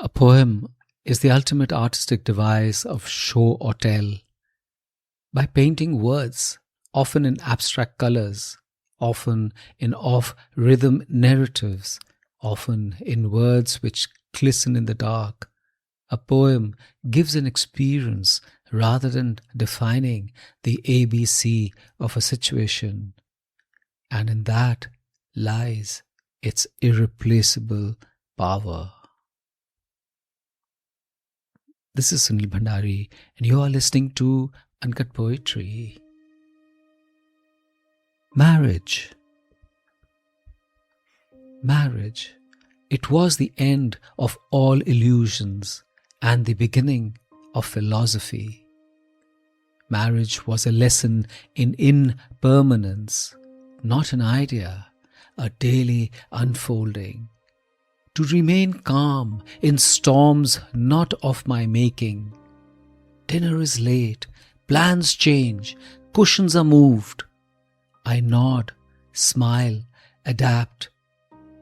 A poem is the ultimate artistic device of show or tell. By painting words, often in abstract colors, often in off-rhythm narratives, often in words which glisten in the dark, a poem gives an experience rather than defining the ABC of a situation. And in that lies its irreplaceable power. This is Sunil Bhandari, and you are listening to Uncut Poetry. Marriage. Marriage. It was the end of all illusions and the beginning of philosophy. Marriage was a lesson in impermanence, not an idea, a daily unfolding. To remain calm in storms not of my making. Dinner is late, plans change, cushions are moved. I nod, smile, adapt,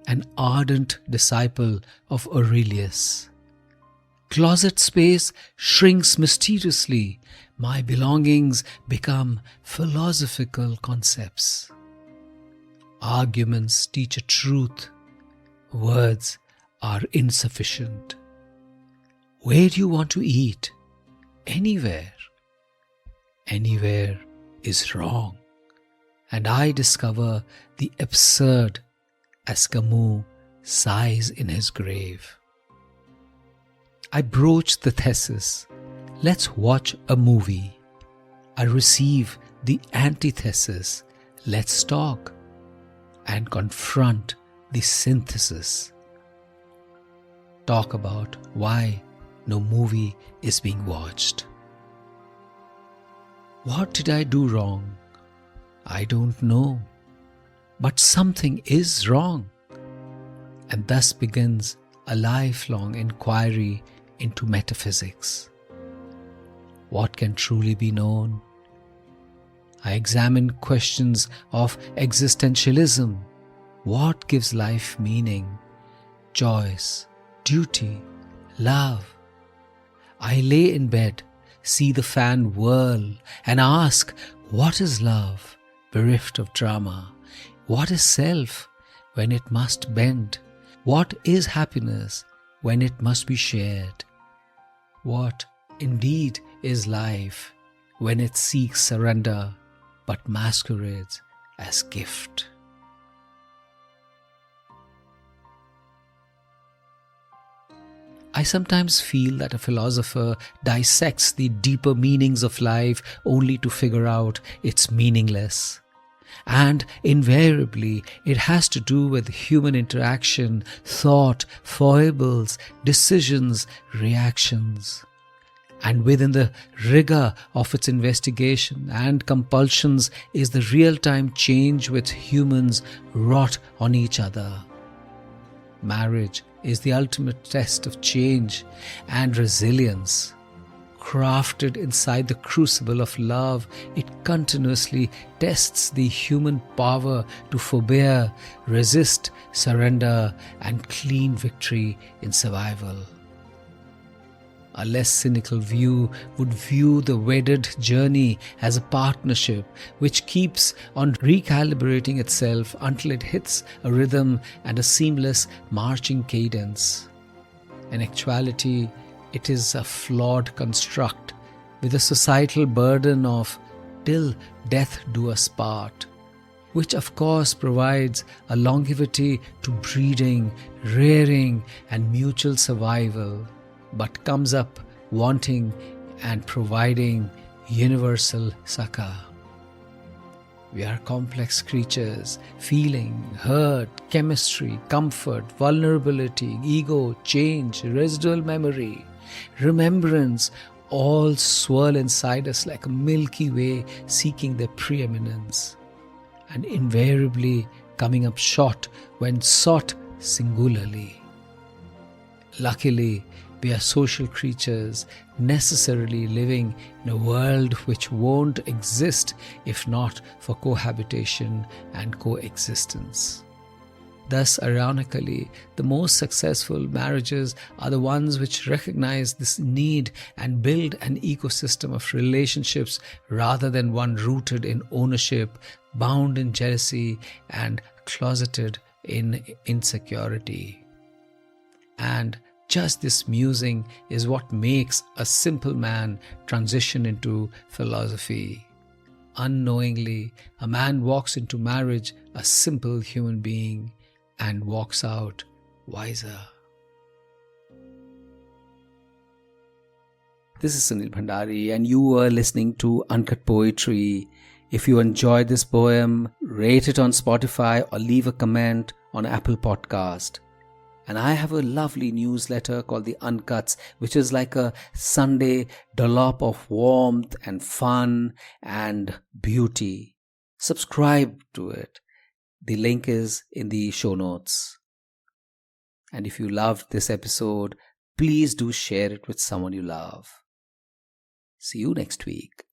an ardent disciple of Aurelius. Closet space shrinks mysteriously, my belongings become philosophical concepts. Arguments teach a truth, words are insufficient. Where do you want to eat? Anywhere. Anywhere is wrong. And I discover the absurd as Camus sighs in his grave. I broach the thesis. Let's watch a movie. I receive the antithesis. Let's talk. And confront the synthesis. Talk about why no movie is being watched. What did I do wrong? I don't know. But something is wrong. And thus begins a lifelong inquiry into metaphysics. What can truly be known? I examine questions of existentialism. What gives life meaning? Choice, duty, love. I lay in bed, see the fan whirl, and ask, what is love, bereft of drama? What is self, when it must bend? What is happiness, when it must be shared? What, indeed, is life, when it seeks surrender, but masquerades as gift? I sometimes feel that a philosopher dissects the deeper meanings of life only to figure out it's meaningless. And invariably, it has to do with human interaction, thought, foibles, decisions, reactions. And within the rigor of its investigation and compulsions is the real-time change which humans wrought on each other. Marriage is the ultimate test of change and resilience. Crafted inside the crucible of love, it continuously tests the human power to forbear, resist, surrender, and clean victory in survival. A less cynical view would view the wedded journey as a partnership which keeps on recalibrating itself until it hits a rhythm and a seamless marching cadence. In actuality, it is a flawed construct with a societal burden of "till death do us part," which of course provides a longevity to breeding, rearing, and mutual survival, but comes up wanting and providing universal succor. We are complex creatures, feeling, hurt, chemistry, comfort, vulnerability, ego, change, residual memory, remembrance, all swirl inside us like a Milky Way seeking their preeminence, and invariably coming up short when sought singularly. Luckily, we are social creatures, necessarily living in a world which won't exist if not for cohabitation and coexistence. Thus, ironically, the most successful marriages are the ones which recognize this need and build an ecosystem of relationships rather than one rooted in ownership, bound in jealousy, and closeted in insecurity. And just this musing is what makes a simple man transition into philosophy. Unknowingly, a man walks into marriage a simple human being and walks out wiser. This is Sunil Bhandari, and you are listening to Uncut Poetry. If you enjoyed this poem, rate it on Spotify or leave a comment on Apple Podcast. And I have a lovely newsletter called The Uncuts, which is like a Sunday dollop of warmth and fun and beauty. Subscribe to it. The link is in the show notes. And if you loved this episode, please do share it with someone you love. See you next week.